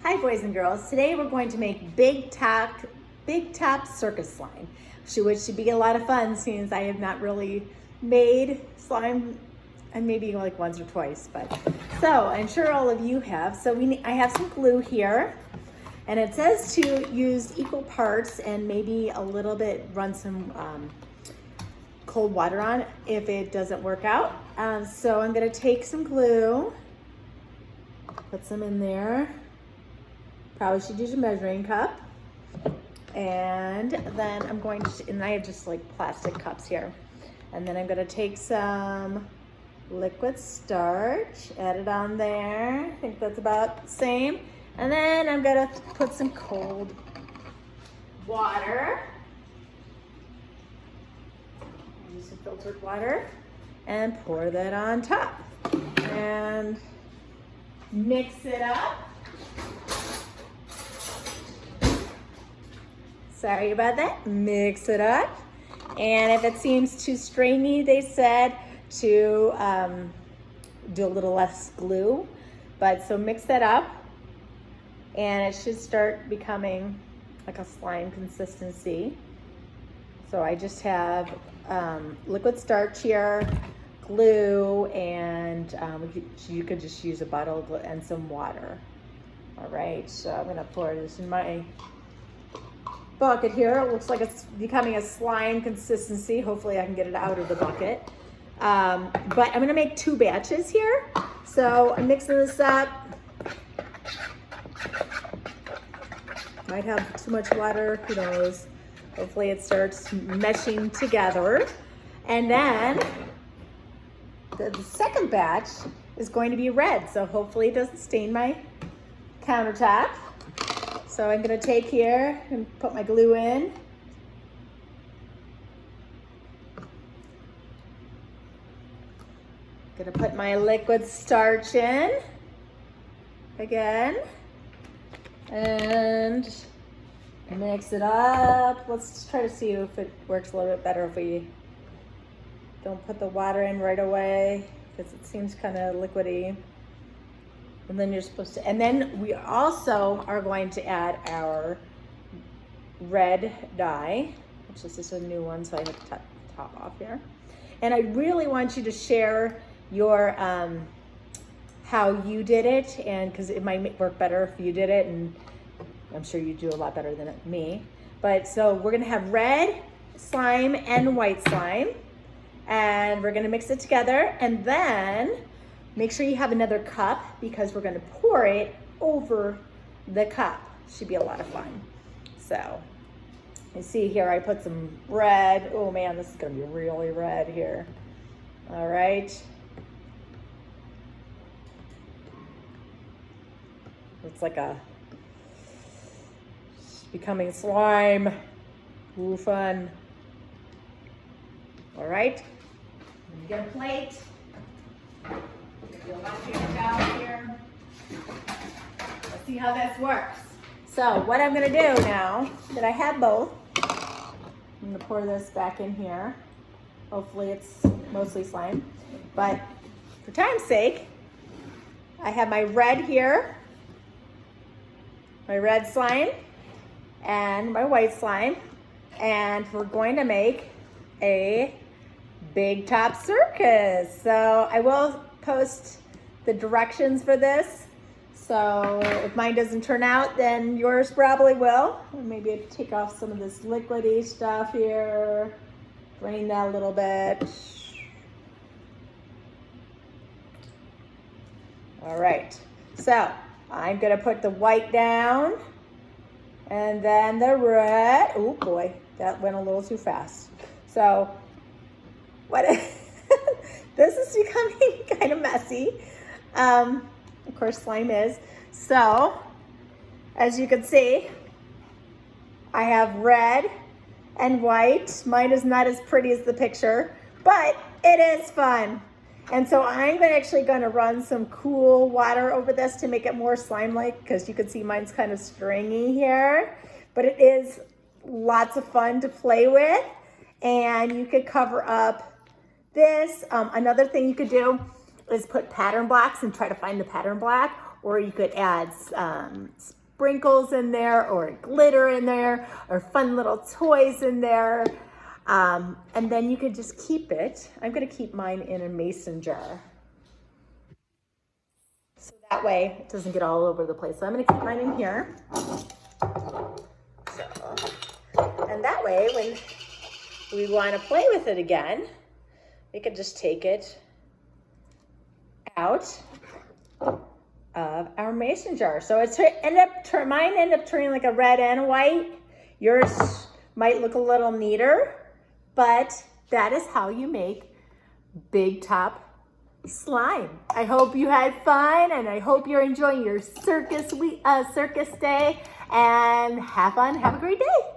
Hi boys and girls, today we're going to make big top circus slime, which should be a lot of fun since I have not really made slime, and maybe like once or twice, but so I'm sure all of you have. So I have some glue here, and it says to use equal parts and maybe a little bit, run some cold water on if it doesn't work out. So I'm gonna take some glue, put some in there. Probably should use a measuring cup. And then I'm going to, and I have just like plastic cups here. And then I'm gonna take some liquid starch, add it on there. I think that's about the same. And then I'm gonna put some cold water. Use some filtered water and pour that on top. And mix it up. Sorry about that. Mix it up. And if it seems too stringy, they said to do a little less glue. But so mix that up, and it should start becoming like a slime consistency. So I just have liquid starch here, glue, and you could just use a bottle of glue and some water. All right, so I'm gonna pour this in my bucket here. It looks like it's becoming a slime consistency. Hopefully I can get it out of the bucket. But I'm gonna make 2 batches here. So I'm mixing this up. Might have too much water, who knows. Hopefully it starts meshing together. And then the second batch is going to be red. So hopefully it doesn't stain my countertop. So I'm gonna take here and put my glue in. Gonna put my liquid starch in again and mix it up. Let's try to see if it works a little bit better if we don't put the water in right away, because it seems kind of liquidy. And then you're supposed to, and then we also are going to add our red dye, which is just a new one, so I have to cut the top off here. And I really want you to share your, how you did it, and because it might work better if you did it, and I'm sure you do a lot better than me. But so we're gonna have red slime and white slime, and we're gonna mix it together, and then make sure you have another cup because we're gonna pour it over the cup. Should be a lot of fun. So you see here, I put some red. Oh man, this is gonna be really red here. All right. It's like becoming slime. Ooh, fun. All right, you get a plate. You'll have your down here. Let's see how this works. So what I'm gonna do now that I have both, I'm gonna pour this back in here. Hopefully it's mostly slime, but for time's sake, I have my red here, my red slime, and my white slime, and we're going to make a big top circus. So I will post the directions for this. So if mine doesn't turn out, then yours probably will. Maybe I'll take off some of this liquidy stuff here, drain that a little bit. All right, so I'm gonna put the white down and then the red. Oh boy, that went a little too fast. So what? This is becoming kind of messy. Of course, slime is. So, as you can see, I have red and white. Mine is not as pretty as the picture, but it is fun. And so I'm actually gonna run some cool water over this to make it more slime-like, because you can see mine's kind of stringy here, but it is lots of fun to play with. And you could cover up this. Another thing you could do is put pattern blocks and try to find the pattern block, or you could add sprinkles in there, or glitter in there, or fun little toys in there. And then you could just keep it. I'm gonna keep mine in a mason jar. So that way it doesn't get all over the place. So I'm gonna keep mine in here. And that way, when we wanna play with it again, we can just take it out of our mason jar. So it's mine ended up turning like a red and a white. Yours might look a little neater, but that is how you make big top slime. I hope you had fun, and I hope you're enjoying your circus day, and have fun. Have a great day.